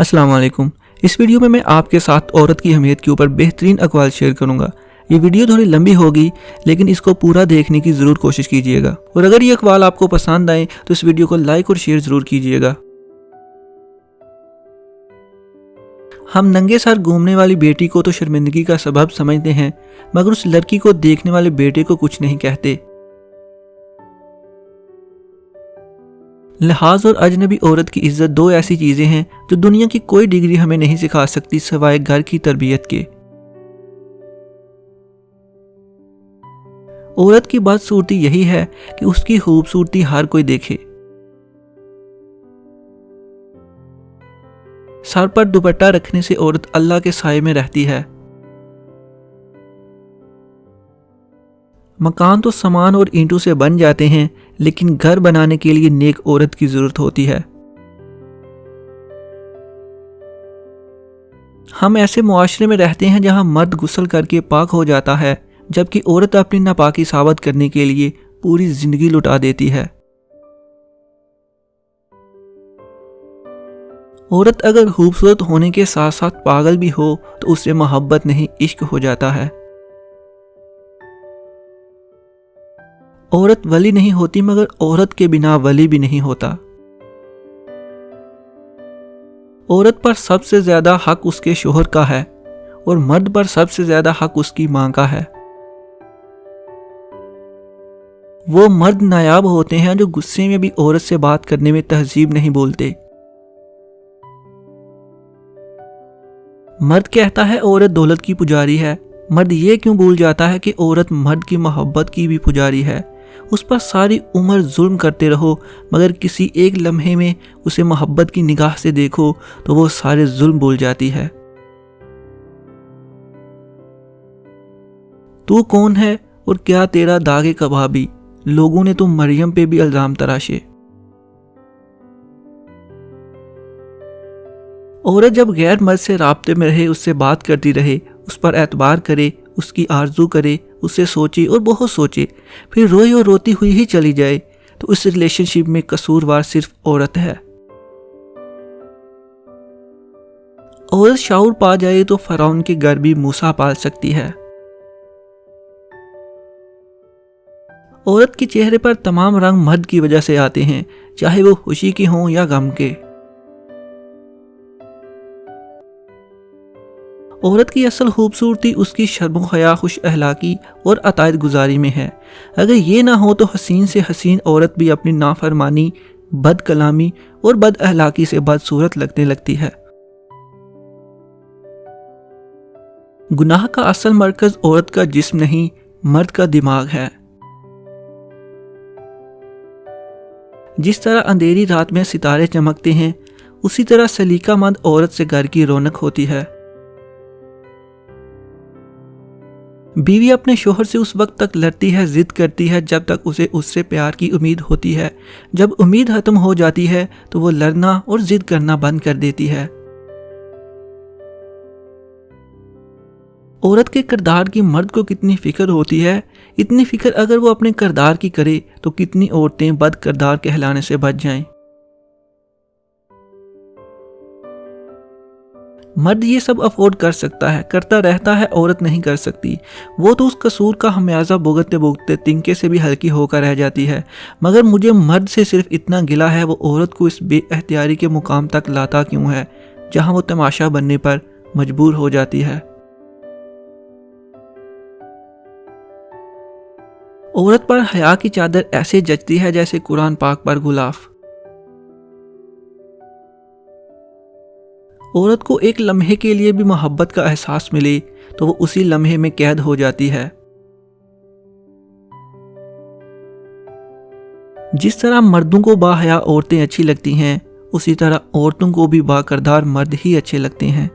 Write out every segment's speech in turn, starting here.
अस्सलाम वालेकुम। इस वीडियो में मैं आपके साथ औरत की अहमियत के ऊपर बेहतरीन अक़वाल शेयर करूंगा। ये वीडियो थोड़ी लंबी होगी, लेकिन इसको पूरा देखने की ज़रूर कोशिश कीजिएगा। और अगर ये अक़वाल आपको पसंद आए तो इस वीडियो को लाइक और शेयर ज़रूर कीजिएगा। हम नंगे सर घूमने वाली बेटी को तो शर्मिंदगी का सबब समझते हैं, मगर उस लड़की को देखने वाले बेटे को कुछ नहीं कहते। लिहाज और अजनबी औरत की इज्जत दो ऐसी चीजें हैं जो दुनिया की कोई डिग्री हमें नहीं सिखा सकती सिवाय घर की तरबियत के। औरत की बदसूरती यही है कि उसकी खूबसूरती हर कोई देखे। सर पर दुपट्टा रखने से औरत अल्लाह के साए में रहती है। मकान तो सामान और ईंटों से बन जाते हैं, लेकिन घर बनाने के लिए नेक औरत की जरूरत होती है। हम ऐसे मुआशरे में रहते हैं जहां मर्द गुस्ल करके पाक हो जाता है, जबकि औरत अपनी नापाकी साबित करने के लिए पूरी जिंदगी लुटा देती है। औरत अगर खूबसूरत होने के साथ साथ पागल भी हो तो उससे मोहब्बत नहीं इश्क हो जाता है। औरत वली नहीं होती, मगर औरत के बिना वली भी नहीं होता। औरत पर सबसे ज्यादा हक उसके शोहर का है और मर्द पर सबसे ज्यादा हक उसकी मां का है। वो मर्द नायाब होते हैं जो गुस्से में भी औरत से बात करने में तहजीब नहीं बोलते। मर्द कहता है औरत दौलत की पुजारी है। मर्द ये क्यों भूल जाता है कि औरत मर्द की मोहब्बत की भी पुजारी है। उस पर सारी उम्र जुल्म करते रहो, मगर किसी एक लम्हे में उसे मोहब्बत की निगाह से देखो तो वो सारे जुल्म भूल जाती है। तू कौन है और क्या तेरा दागे कबाबी, लोगों ने तो मरियम पे भी इल्जाम तराशे। औरत जब गैर मर्द से राब्ते में रहे, उससे बात करती रहे, उस पर एतबार करे, उसकी आरजू करे, उससे सोचे और बहुत सोचे, फिर रोई और रोती हुई ही चली जाए, तो उस रिलेशनशिप में कसूरवार सिर्फ औरत है। औरत शाऊर पा जाए तो फरौन के घर भी मूसा पाल सकती है। औरत के चेहरे पर तमाम रंग मर्द की वजह से आते हैं, चाहे वो खुशी के हों या गम के। औरत की असल खूबसूरती उसकी शर्म हया, खुश अहलाकी और अतायत गुजारी में है। अगर ये ना हो तो हसीन से हसीन औरत भी अपनी नाफरमानी, बद कलामी और बद अहलाकी से बदसूरत लगने लगती है। गुनाह का असल मरकज औरत का जिस्म नहीं, मर्द का दिमाग है। जिस तरह अंधेरी रात में सितारे चमकते हैं, उसी तरह सलीकामंद औरत से घर की रौनक होती है। बीवी अपने शोहर से उस वक्त तक लड़ती है, जिद करती है जब तक उसे उससे प्यार की उम्मीद होती है। जब उम्मीद खत्म हो जाती है तो वो लड़ना और जिद करना बंद कर देती है। औरत के किरदार की मर्द को कितनी फिक्र होती है, इतनी फिक्र अगर वो अपने किरदार की करे तो कितनी औरतें बद किरदार कहलाने से बच जाएं। मर्द ये सब अफोर्ड कर सकता है, करता रहता है, औरत नहीं कर सकती। वो तो उस कसूर का हमेयाजा भुगतते भुगतते तिनके से भी हल्की होकर रह जाती है। मगर मुझे मर्द से सिर्फ इतना गिला है, वो औरत को इस बेअख्तियारी के मुकाम तक लाता क्यों है जहां वो तमाशा बनने पर मजबूर हो जाती है। औरत पर हया की चादर ऐसे जचती है जैसे कुरान पाक पर गुलाफ। औरत को एक लम्हे के लिए भी मोहब्बत का एहसास मिले तो वो उसी लम्हे में कैद हो जाती है। जिस तरह मर्दों को बाहया औरतें अच्छी लगती हैं, उसी तरह औरतों को भी बाकिरदार मर्द ही अच्छे लगते हैं।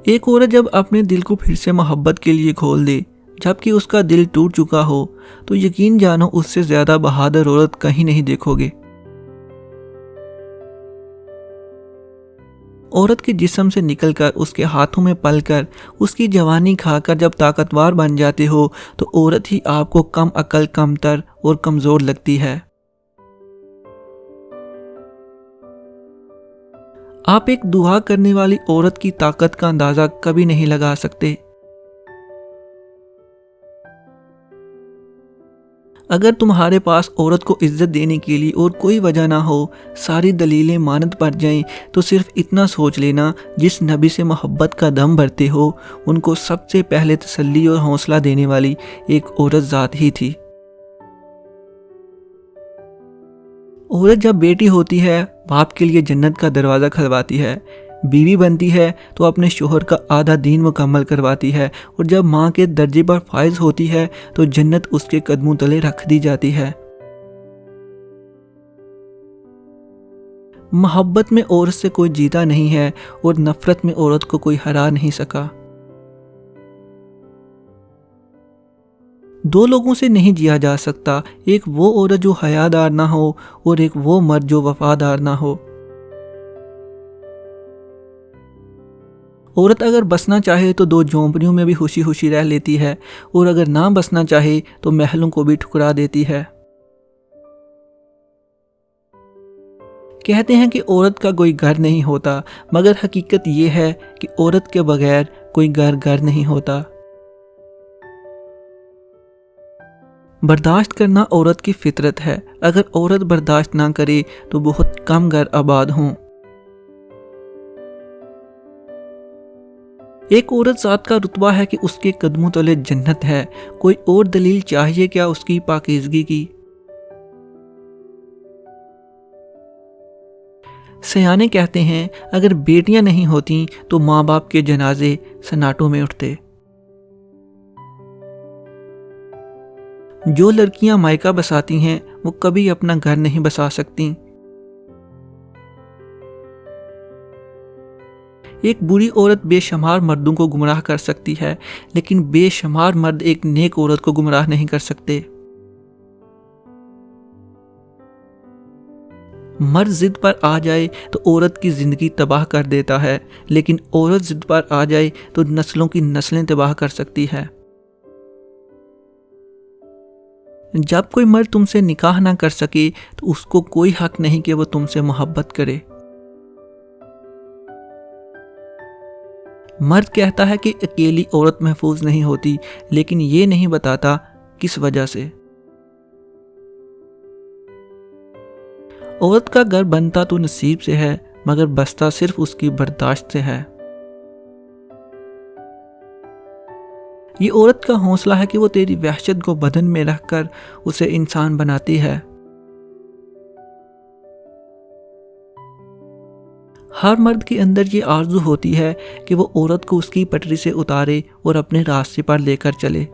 एक औरत जब अपने दिल को फिर से मोहब्बत के लिए खोल दे, जबकि उसका दिल टूट चुका हो, तो यकीन जानो उससे ज्यादा बहादुर औरत कहीं नहीं देखोगे। औरत के जिस्म से निकलकर उसके हाथों में पलकर उसकी जवानी खाकर जब ताकतवर बन जाते हो तो औरत ही आपको कम अकल, कमतर और कमजोर लगती है। आप एक दुआ करने वाली औरत की ताकत का अंदाजा कभी नहीं लगा सकते। अगर तुम्हारे पास औरत को इज्जत देने के लिए और कोई वजह ना हो, सारी दलीलें मानद पड़ जाएं, तो सिर्फ इतना सोच लेना, जिस नबी से मोहब्बत का दम भरते हो उनको सबसे पहले तसल्ली और हौसला देने वाली एक औरत ज़ात ही थी। औरत जब बेटी होती है बाप के लिए जन्नत का दरवाज़ा खलवाती है, बीवी बनती है तो अपने शोहर का आधा दीन मुकम्मल करवाती है, और जब माँ के दर्जे पर फाइज होती है तो जन्नत उसके कदमों तले रख दी जाती है। मोहब्बत में औरत से कोई जीता नहीं है और नफरत में औरत को कोई हरा नहीं सका। दो लोगों से नहीं जिया जा सकता, एक वो औरत जो हयादार ना हो और एक वो मर्द जो वफादार ना हो। औरत अगर बसना चाहे तो दो झोंपड़ियों में भी खुशी खुशी रह लेती है, और अगर ना बसना चाहे तो महलों को भी ठुकरा देती है। कहते हैं कि औरत का कोई घर नहीं होता, मगर हकीकत ये है कि औरत के बगैर कोई घर नहीं होता। बर्दाश्त करना औरत की फितरत है। अगर औरत बर्दाश्त ना करे तो बहुत कम घर आबाद हों। एक औरत ज़ात का रुतबा है कि उसके कदमों तले जन्नत है। कोई और दलील चाहिए क्या उसकी पाकीज़गी की? सयाने कहते हैं अगर बेटियां नहीं होती तो माँ बाप के जनाजे सन्नाटों में उठते। जो लड़कियां मायका बसाती हैं वो कभी अपना घर नहीं बसा सकती। एक बुरी औरत बेशुमार मर्दों को गुमराह कर सकती है, लेकिन बेशुमार मर्द एक नेक औरत को गुमराह नहीं कर सकते। मर्द जिद पर आ जाए तो औरत की जिंदगी तबाह कर देता है, लेकिन औरत जिद पर आ जाए तो नस्लों की नस्लें तबाह कर सकती है। जब कोई मर्द तुमसे निकाह ना कर सके तो उसको कोई हक नहीं कि वो तुमसे मोहब्बत करे। मर्द कहता है कि अकेली औरत महफूज नहीं होती, लेकिन ये नहीं बताता किस वजह से। औरत का घर बनता तो नसीब से है, मगर बसता सिर्फ उसकी बर्दाश्त से है। ये औरत का हौसला है कि वो तेरी वहशत को बदन में रखकर उसे इंसान बनाती है। हर मर्द के अंदर ये आरज़ू होती है कि वो औरत को उसकी पटरी से उतारे और अपने रास्ते पर लेकर चले।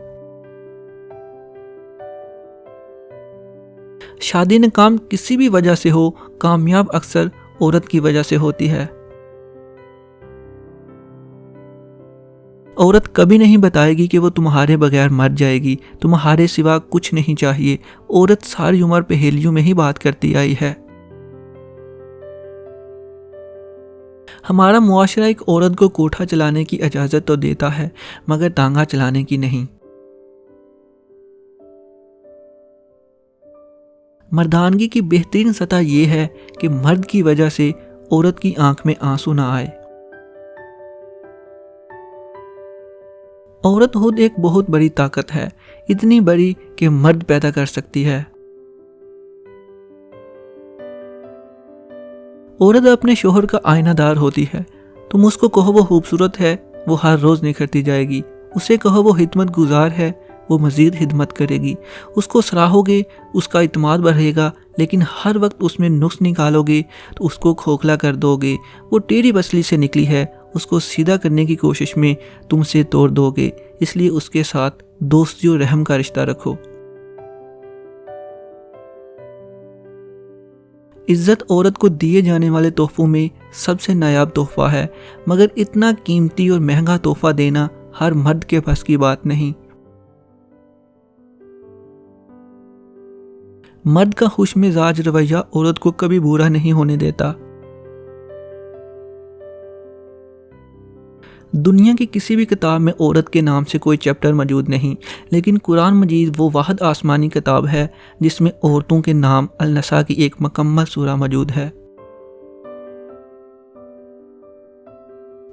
शादी नाकाम किसी भी वजह से हो, कामयाब अक्सर औरत की वजह से होती है। औरत कभी नहीं बताएगी कि वो तुम्हारे बगैर मर जाएगी, तुम्हारे सिवा कुछ नहीं चाहिए। औरत सारी उम्र पहेलियों में ही बात करती आई है। हमारा मुआशरा एक औरत को कोठा चलाने की इजाज़त तो देता है, मगर टांगा चलाने की नहीं। मर्दानगी की बेहतरीन सतह यह है कि मर्द की वजह से औरत की आंख में आंसू ना आए। औरत खुद एक बहुत बड़ी ताकत है, इतनी बड़ी कि मर्द पैदा कर सकती है। औरत अपने शोहर का आईनादार होती है। तुम उसको कहो वो खूबसूरत है, वो हर रोज निखरती जाएगी। उसे कहो वो हिदमत गुजार है, वो मजीद हिदमत करेगी। उसको सराहोगे, उसका इत्मीनान बढ़ेगा, लेकिन हर वक्त उसमें नुक्स निकालोगे तो उसको खोखला कर दोगे। वो टेढ़ी बसली से निकली है, उसको सीधा करने की कोशिश में तुमसे तोड़ दोगे। इसलिए उसके साथ दोस्ती और रहम का रिश्ता रखो। इज्जत औरत को दिए जाने वाले तोहफों में सबसे नायाब तोहफा है, मगर इतना कीमती और महंगा तोहफा देना हर मर्द के बस की बात नहीं। मर्द का खुश मिजाज रवैया औरत को कभी बुरा नहीं होने देता। दुनिया की किसी भी किताब में औरत के नाम से कोई चैप्टर मौजूद नहीं, लेकिन कुरान मजीद वो वाहिद आसमानी किताब है जिसमें औरतों के नाम अल-नसा की एक मुकम्मल सूरा मौजूद है।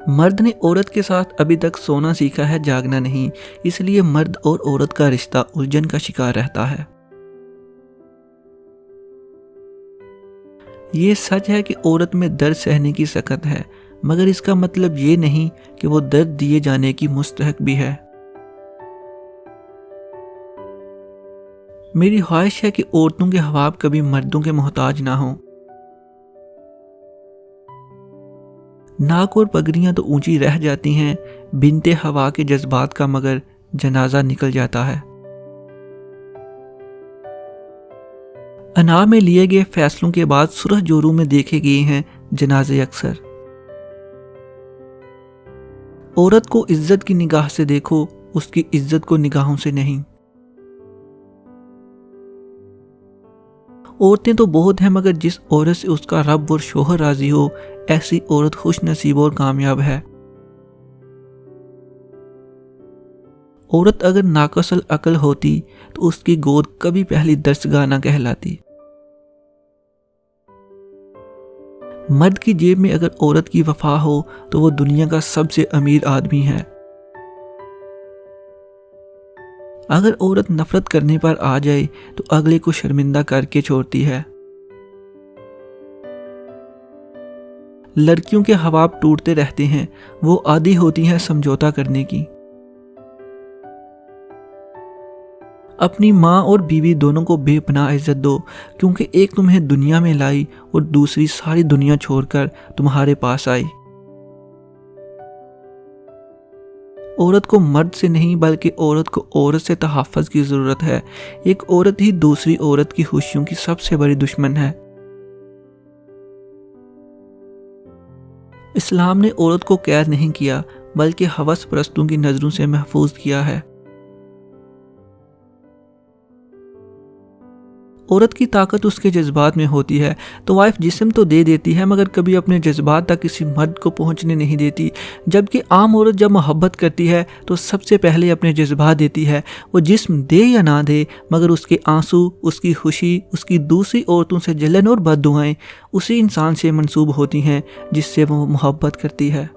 मर्द ने औरत के साथ अभी तक सोना सीखा है, जागना नहीं। इसलिए मर्द और औरत का रिश्ता उलझन का शिकार रहता है। ये सच है कि औरत में दर्द सहने की सकत है, मगर इसका मतलब ये नहीं कि वो दर्द दिए जाने की मुस्तहक भी है। मेरी ख्वाहिश है कि औरतों के ख्वाब कभी मर्दों के मोहताज ना हो। नाक और पगड़ियां तो ऊंची रह जाती हैं, बिनते हवा के जज्बात का मगर जनाजा निकल जाता है। अना में लिए गए फैसलों के बाद सुरह जोरों में देखे गए हैं जनाजे अक्सर। औरत को इज्जत की निगाह से देखो, उसकी इज्जत को निगाहों से नहीं। औरतें तो बहुत हैं, मगर जिस औरत से उसका रब और शोहर राजी हो, ऐसी औरत खुश नसीब और कामयाब है। औरत अगर नाकसल अकल होती तो उसकी गोद कभी पहली दर्सगाह ना कहलाती। मर्द की जेब में अगर औरत की वफा हो तो वो दुनिया का सबसे अमीर आदमी है। अगर औरत नफरत करने पर आ जाए तो अगले को शर्मिंदा करके छोड़ती है। लड़कियों के ख्वाब टूटते रहते हैं, वो आदी होती हैं समझौता करने की। अपनी माँ और बीवी दोनों को बेपनाह इज्जत दो, क्योंकि एक तुम्हें दुनिया में लाई और दूसरी सारी दुनिया छोड़कर तुम्हारे पास आई। औरत को मर्द से नहीं बल्कि औरत को औरत से तहफ़्फ़ुज़ की ज़रूरत है। एक औरत ही दूसरी औरत की खुशियों की सबसे बड़ी दुश्मन है। इस्लाम ने औरत को कैद नहीं किया बल्कि हवस परस्तों की नज़रों से महफूज किया है। औरत की ताकत उसके जज्बात में होती है। तो वाइफ जिस्म तो दे देती है मगर कभी अपने जज्बात तक किसी मर्द को पहुंचने नहीं देती। जबकि आम औरत जब मोहब्बत करती है तो सबसे पहले अपने जज्बात देती है। वो जिस्म दे या ना दे, मगर उसके आंसू, उसकी खुशी, उसकी दूसरी औरतों से जलन और बद्दुआएं उसी इंसान से मंसूब होती हैं जिससे वो मोहब्बत करती है।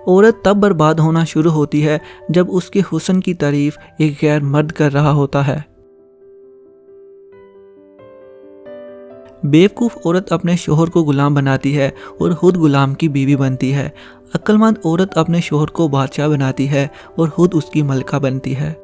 औरत तब बर्बाद होना शुरू होती है जब उसके हुस्न की तारीफ एक गैर मर्द कर रहा होता है। बेवकूफ़ औरत अपने शोहर को गुलाम बनाती है और खुद गुलाम की बीवी बनती है। अक्लमंद औरत अपने शोहर को बादशाह बनाती है और खुद उसकी मलका बनती है।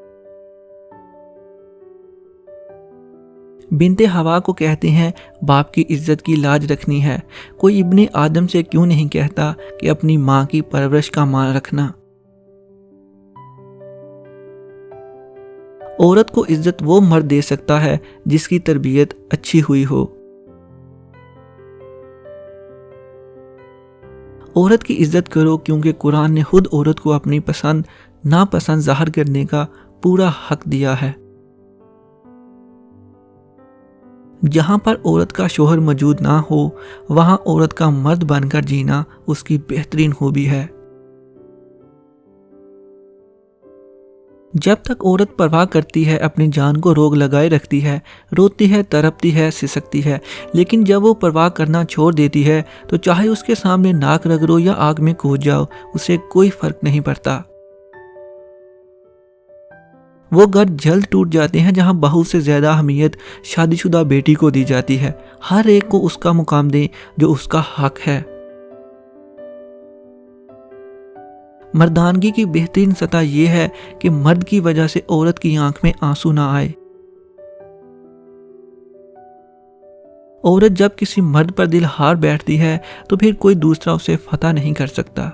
बिनते हवा को कहते हैं बाप की इज्जत की लाज रखनी है। कोई इब्ने आदम से क्यों नहीं कहता कि अपनी माँ की परवरिश का मान रखना। औरत को इज्जत वो मर्द दे सकता है जिसकी तरबियत अच्छी हुई हो। औरत की इज्जत करो क्योंकि कुरान ने खुद औरत को अपनी पसंद नापसंद जाहिर करने का पूरा हक दिया है। जहाँ पर औरत का शोहर मौजूद ना हो वहाँ औरत का मर्द बनकर जीना उसकी बेहतरीन खूबी है। जब तक औरत परवाह करती है, अपनी जान को रोग लगाए रखती है, रोती है, तड़पती है, सिसकती है, लेकिन जब वो परवाह करना छोड़ देती है तो चाहे उसके सामने नाक रगड़ो या आग में कूद जाओ, उसे कोई फर्क नहीं पड़ता। वो घर जल्द टूट जाते हैं जहां बहू से ज्यादा अहमियत शादीशुदा बेटी को दी जाती है। हर एक को उसका मुकाम दें जो उसका हक है। मर्दानगी की बेहतरीन सतह यह है कि मर्द की वजह से औरत की आंख में आंसू ना आए। औरत जब किसी मर्द पर दिल हार बैठती है तो फिर कोई दूसरा उसे फतह नहीं कर सकता।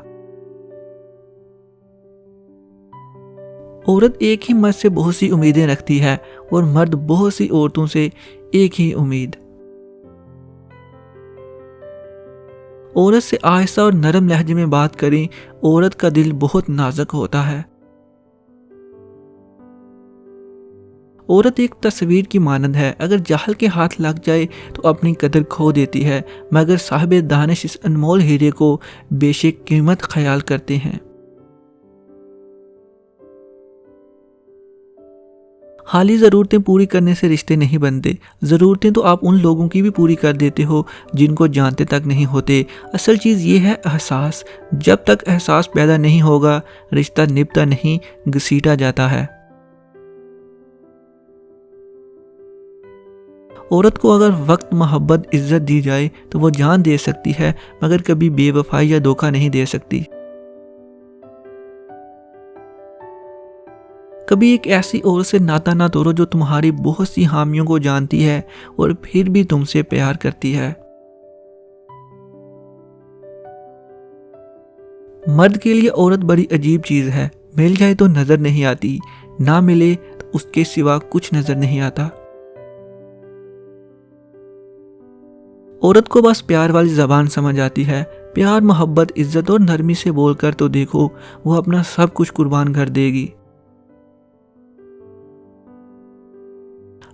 औरत एक ही मर्द से बहुत सी उम्मीदें रखती है और मर्द बहुत सी औरतों से एक ही उम्मीद। औरत से आहिस्ता और नरम लहजे में बात करें, औरत का दिल बहुत नाजुक होता है। औरत एक तस्वीर की मानंद है, अगर जाहल के हाथ लग जाए तो अपनी कदर खो देती है, मगर साहिब दानिश इस अनमोल हीरे को बेशक कीमत ख्याल करते हैं। हाली ज़रूरतें पूरी करने से रिश्ते नहीं बनते। ज़रूरतें तो आप उन लोगों की भी पूरी कर देते हो जिनको जानते तक नहीं होते। असल चीज़ ये है एहसास। जब तक एहसास पैदा नहीं होगा, रिश्ता निभता नहीं, घसीटा जाता है। औरत को अगर वक्त, मोहब्बत, इज्जत दी जाए तो वो जान दे सकती है, मगर कभी बेवफाई या धोखा नहीं दे सकती। कभी एक ऐसी औरत से नाता ना तोड़ो जो तुम्हारी बहुत सी खामियों को जानती है और फिर भी तुमसे प्यार करती है। मर्द के लिए औरत बड़ी अजीब चीज है। मिल जाए तो नजर नहीं आती, ना मिले तो उसके सिवा कुछ नजर नहीं आता। औरत को बस प्यार वाली जबान समझ आती है। प्यार, मोहब्बत, इज्जत और नरमी से बोलकर तो देखो, वो अपना सब कुछ कुर्बान कर देगी।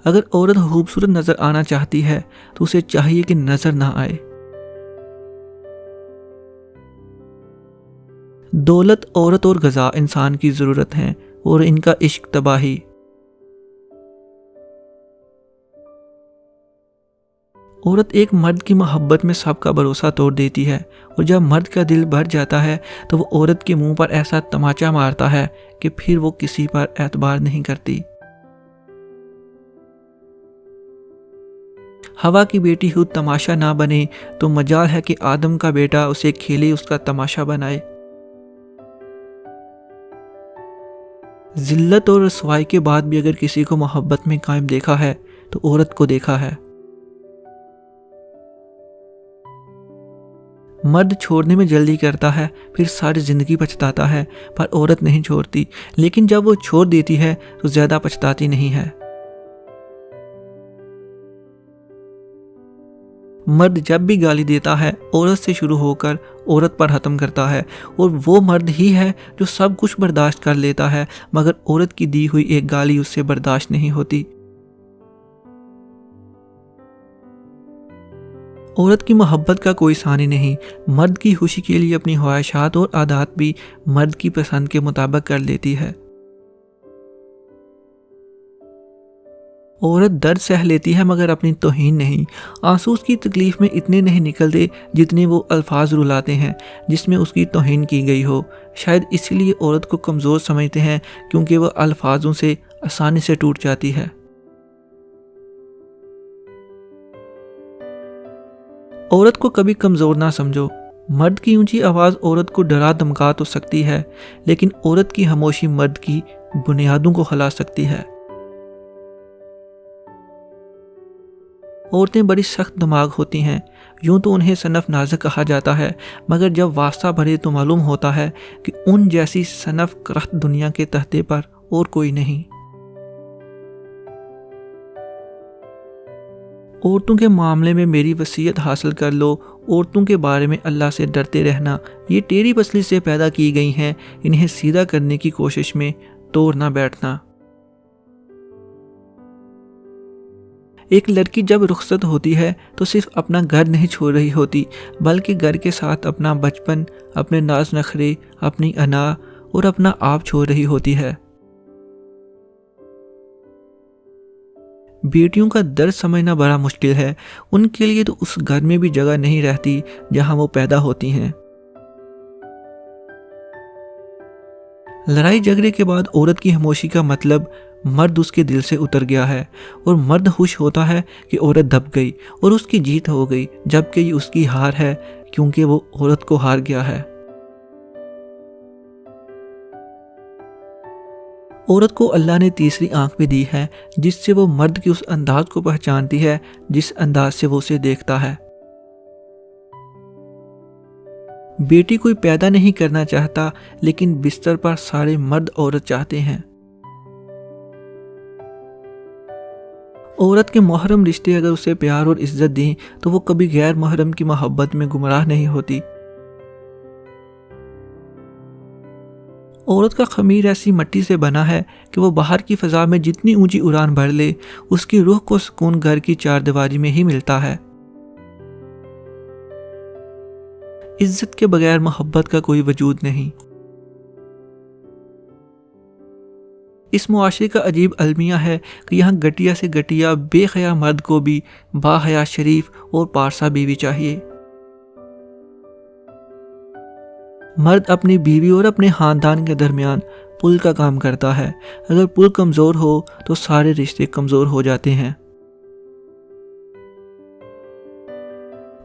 अगर औरत खूबसूरत नजर आना चाहती है तो उसे चाहिए कि नजर ना आए। दौलत, औरत और गजा इंसान की जरूरत है और इनका इश्क तबाही। औरत एक मर्द की मोहब्बत में सबका भरोसा तोड़ देती है और जब मर्द का दिल भर जाता है तो वो औरत के मुंह पर ऐसा तमाचा मारता है कि फिर वो किसी पर एतबार नहीं करती। हवा की बेटी खुद तमाशा ना बने तो मजाल है कि आदम का बेटा उसे खेले, उसका तमाशा बनाए। जिल्लत और रसवाई के बाद भी अगर किसी को मोहब्बत में कायम देखा है तो औरत को देखा है। मर्द छोड़ने में जल्दी करता है, फिर सारी जिंदगी पछताता है, पर औरत नहीं छोड़ती। लेकिन जब वो छोड़ देती है तो ज्यादा पछताती नहीं है। मर्द जब भी गाली देता है औरत से शुरू होकर औरत पर खत्म करता है, और वो मर्द ही है जो सब कुछ बर्दाश्त कर लेता है, मगर औरत की दी हुई एक गाली उससे बर्दाश्त नहीं होती। औरत की मोहब्बत का कोई सानी नहीं। मर्द की खुशी के लिए अपनी ख्वाहिशात और आदत भी मर्द की पसंद के मुताबिक कर लेती है। औरत दर्द सह लेती है मगर अपनी तौहीन नहीं। आंसू उसकी तकलीफ में इतने नहीं निकलते जितने वो अल्फाज रुलाते हैं जिसमें उसकी तौहीन की गई हो। शायद इसीलिए औरत को कमज़ोर समझते हैं, क्योंकि वह अल्फाजों से आसानी से टूट जाती है। औरत को कभी कमज़ोर ना समझो। मर्द की ऊंची आवाज़ औरत को डरा धमका तो सकती है, लेकिन औरत की खामोशी मर्द की बुनियादों को हिला सकती है। औरतें बड़ी सख्त दिमाग होती हैं। यूं तो उन्हें सनफ नाज़िक कहा जाता है, मगर जब वास्ता भरे तो मालूम होता है कि उन जैसी सनफ करख्त दुनिया के तख्ते पर और कोई नहीं। औरतों के मामले में मेरी वसीयत हासिल कर लो। औरतों के बारे में अल्लाह से डरते रहना। ये टेढ़ी पसली से पैदा की गई हैं, इन्हें सीधा करने की कोशिश में तोड़ ना बैठना। एक लड़की जब रुखसत होती है तो सिर्फ अपना घर नहीं छोड़ रही होती, बल्कि घर के साथ अपना बचपन, अपने नाज नखरे, अपनी अना और अपना आप छोड़ रही होती है। बेटियों का दर्द समझना बड़ा मुश्किल है। उनके लिए तो उस घर में भी जगह नहीं रहती जहां वो पैदा होती हैं। लड़ाई झगड़े के बाद औरत की खामोशी का मतलब मर्द उसके दिल से उतर गया है, और मर्द खुश होता है कि औरत दब गई और उसकी जीत हो गई, जबकि ये उसकी हार है, क्योंकि वो औरत को हार गया है। औरत को अल्लाह ने तीसरी आंख भी दी है, जिससे वो मर्द के उस अंदाज को पहचानती है जिस अंदाज से वो उसे देखता है। बेटी कोई पैदा नहीं करना चाहता, लेकिन बिस्तर पर सारे मर्द औरत चाहते हैं। औरत के मुहर्रम रिश्ते अगर उसे प्यार और इज्जत दें तो वो कभी गैर मुहर्रम की मोहब्बत में गुमराह नहीं होती। औरत का खमीर ऐसी मिट्टी से बना है कि वो बाहर की फजा में जितनी ऊंची उड़ान भर ले, उसकी रूह को सुकून घर की चारदीवारी में ही मिलता है। इज्जत के बगैर मोहब्बत का कोई वजूद नहीं। इस मुआशरे का अजीब अलमिया है कि यहाँ घटिया से घटिया बेहया मर्द को भी बाहया शरीफ और पारसा बीवी चाहिए। मर्द अपनी बीवी और अपने खानदान के दरमियान पुल का काम करता है। अगर पुल कमज़ोर हो तो सारे रिश्ते कमज़ोर हो जाते हैं।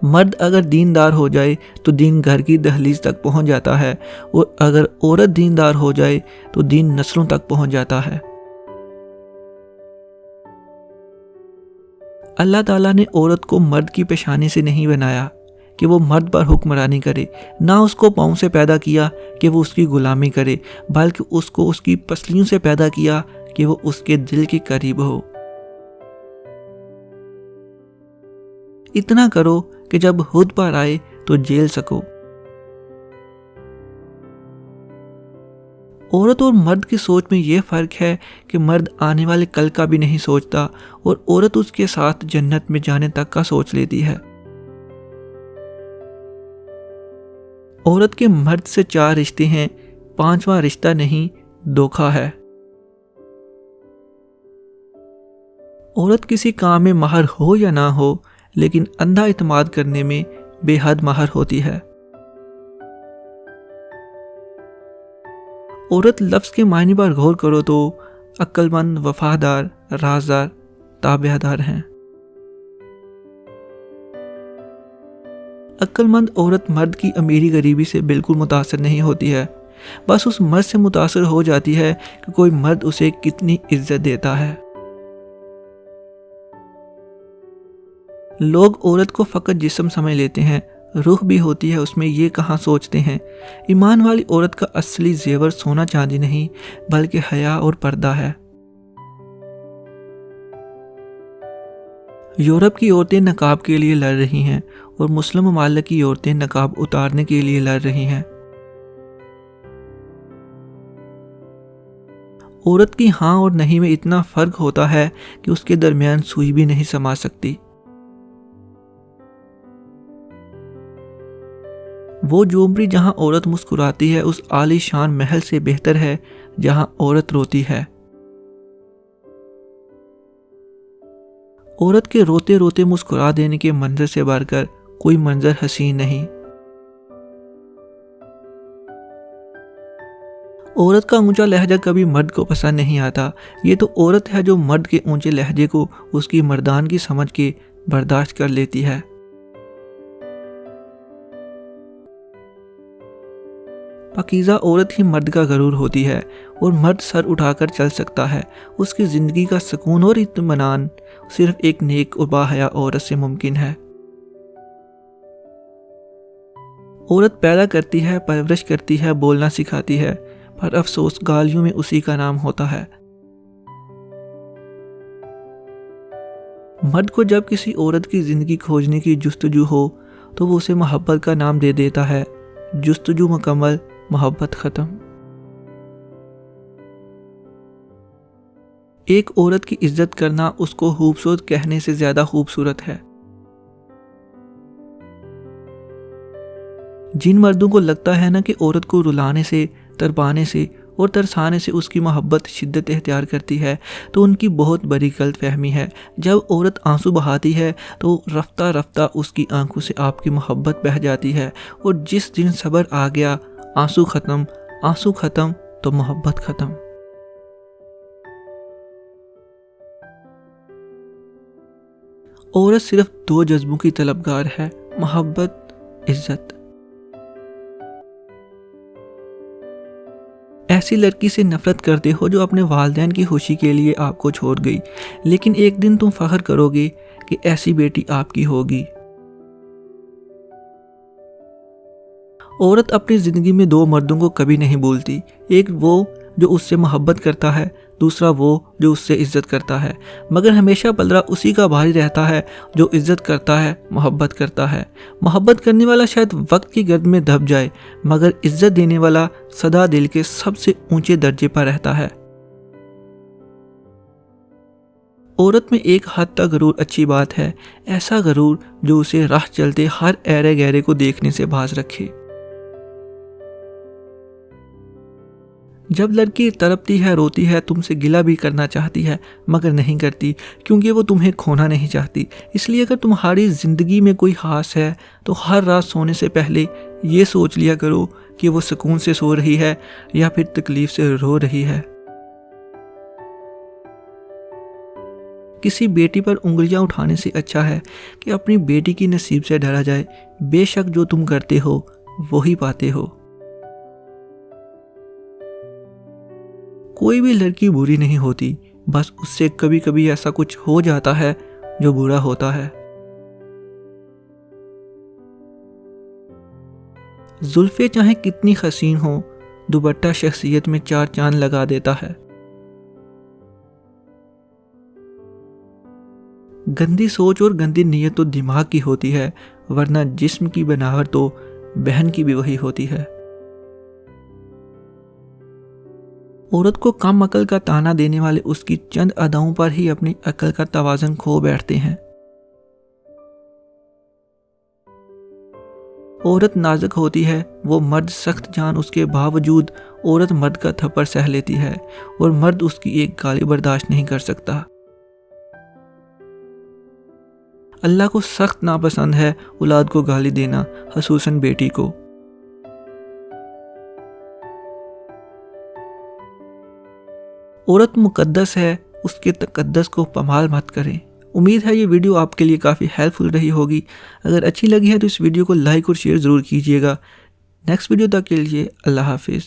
मर्द अगर दीनदार हो जाए तो दीन घर की दहलीज तक पहुंच जाता है, और अगर औरत दीनदार हो जाए तो दीन नस्लों तक पहुंच जाता है। अल्लाह ताला ने औरत को मर्द की पेशानी से नहीं बनाया कि वो मर्द पर हुक्मरानी करे, ना उसको पाँव से पैदा किया कि वो उसकी गुलामी करे, बल्कि उसको उसकी पसलियों से पैदा किया कि वो उसके दिल के करीब हो। इतना करो कि जब हुद पर आए तो झेल सको। औरत और मर्द की सोच में यह फर्क है कि मर्द आने वाले कल का भी नहीं सोचता और औरत उसके साथ जन्नत में जाने तक का सोच लेती है। औरत के मर्द से 4 रिश्ते हैं, 5वां रिश्ता नहीं, धोखा है। औरत किसी काम में माहिर हो या ना हो, लेकिन अंधा इत्माद करने में बेहद माहिर होती है। औरत लफ्ज के मायने पर गौर करो तो अक्लमंद, वफादार, राजदार, ताबेदार हैं। अक्लमंद औरत मर्द की अमीरी गरीबी से बिल्कुल मुतासर नहीं होती है, बस उस मर्द से मुतासर हो जाती है कि कोई मर्द उसे कितनी इज्जत देता है। लोग औरत को फ़कत जिस्म समझ लेते हैं, रूह भी होती है उसमें, ये कहाँ सोचते हैं। ईमान वाली औरत का असली जेवर सोना चांदी नहीं बल्कि हया और पर्दा है। यूरोप की औरतें नकाब के लिए लड़ रही हैं और मुस्लिम ममालिक की औरतें नकाब उतारने के लिए लड़ रही हैं। औरत की हाँ और नहीं में इतना फ़र्क होता है कि उसके दरमियान सुई भी नहीं समा सकती। वो झोंपड़ी जहां औरत मुस्कुराती है उस आलीशान महल से बेहतर है जहां औरत रोती है। औरत के रोते रोते मुस्कुरा देने के मंजर से बढ़कर कोई मंजर हसीन नहीं। औरत का ऊंचा लहजा कभी मर्द को पसंद नहीं आता। ये तो औरत है जो मर्द के ऊंचे लहजे को उसकी मर्दान की समझ के बर्दाश्त कर लेती है। पाकीज़ा औरत ही मर्द का गरूर होती है और मर्द सर उठाकर चल सकता है। उसकी ज़िंदगी का सुकून और इत्मीनान सिर्फ एक नेक और बाहया औरत से मुमकिन है। औरत पैदा करती है, परवरिश करती है, बोलना सिखाती है, पर अफसोस गालियों में उसी का नाम होता है। मर्द को जब किसी औरत की ज़िंदगी खोजने की जुस्तजू हो तो वो उसे मोहब्बत का नाम दे देता है। जुस्तजू मुकम्मल, मोहब्बत खत्म। एक औरत की इज्जत करना उसको खूबसूरत कहने से ज्यादा खूबसूरत है। जिन मर्दों को लगता है ना कि औरत को रुलाने से, तरपाने से और तरसाने से उसकी मोहब्बत शिद्दत इख्तियार करती है, तो उनकी बहुत बड़ी गलतफहमी है। जब औरत आंसू बहाती है तो रफ्ता रफ्ता उसकी आंखों से आपकी मोहब्बत बह जाती है, और जिस दिन सब्र आ गया, आंसू खत्म तो मोहब्बत खत्म। औरत सिर्फ 2 जज्बों की तलबगार है, मोहब्बत, इज्जत। ऐसी लड़की से नफरत करते हो जो अपने वालिदैन की खुशी के लिए आपको छोड़ गई, लेकिन एक दिन तुम फख्र करोगे कि ऐसी बेटी आपकी होगी। औरत अपनी जिंदगी में 2 मर्दों को कभी नहीं भूलती, एक वो जो उससे मोहब्बत करता है, दूसरा वो जो उससे इज्जत करता है, मगर हमेशा पलड़ा उसी का भारी रहता है जो इज्जत करता है, मोहब्बत करता है। मोहब्बत करने वाला शायद वक्त की गर्द में दब जाए, मगर इज्जत देने वाला सदा दिल के सबसे ऊंचे दर्जे पर रहता है। औरत में एक हद तक गरूर अच्छी बात है, ऐसा गरूर जो उसे राह चलते हर ऐरे गहरे को देखने से बाज रखे। जब लड़की तड़पती है, रोती है, तुमसे गिला भी करना चाहती है मगर नहीं करती, क्योंकि वो तुम्हें खोना नहीं चाहती। इसलिए अगर तुम्हारी ज़िंदगी में कोई ख़ास है तो हर रात सोने से पहले ये सोच लिया करो कि वो सुकून से सो रही है या फिर तकलीफ़ से रो रही है। किसी बेटी पर उंगलियां उठाने से अच्छा है कि अपनी बेटी की नसीब से डरा जाए। बेशक जो तुम करते हो वो ही पाते हो। कोई भी लड़की बुरी नहीं होती, बस उससे कभी कभी ऐसा कुछ हो जाता है जो बुरा होता है। जुल्फे चाहे कितनी हसीन हो, दुपट्टा शख्सियत में 4 चांद लगा देता है। गंदी सोच और गंदी नीयत तो दिमाग की होती है, वरना जिस्म की बनावट तो बहन की भी वही होती है। औरत को कम अकल का ताना देने वाले उसकी चंद अदाओं पर ही अपनी अकल का तवाज़न खो बैठते हैं। औरत नाजुक होती है, वो मर्द सख्त जान उसके बावजूद औरत मर्द का थप्पड़ सह लेती है और मर्द उसकी एक गाली बर्दाश्त नहीं कर सकता। अल्लाह को सख्त नापसंद है औलाद को गाली देना, खसूसन बेटी को। औरत मुकद्दस है, उसके तकद्दस को पमाल मत करें। उम्मीद है ये वीडियो आपके लिए काफ़ी हेल्पफुल रही होगी। अगर अच्छी लगी है तो इस वीडियो को लाइक और शेयर ज़रूर कीजिएगा। नेक्स्ट वीडियो तक के लिए अल्लाह हाफिज़।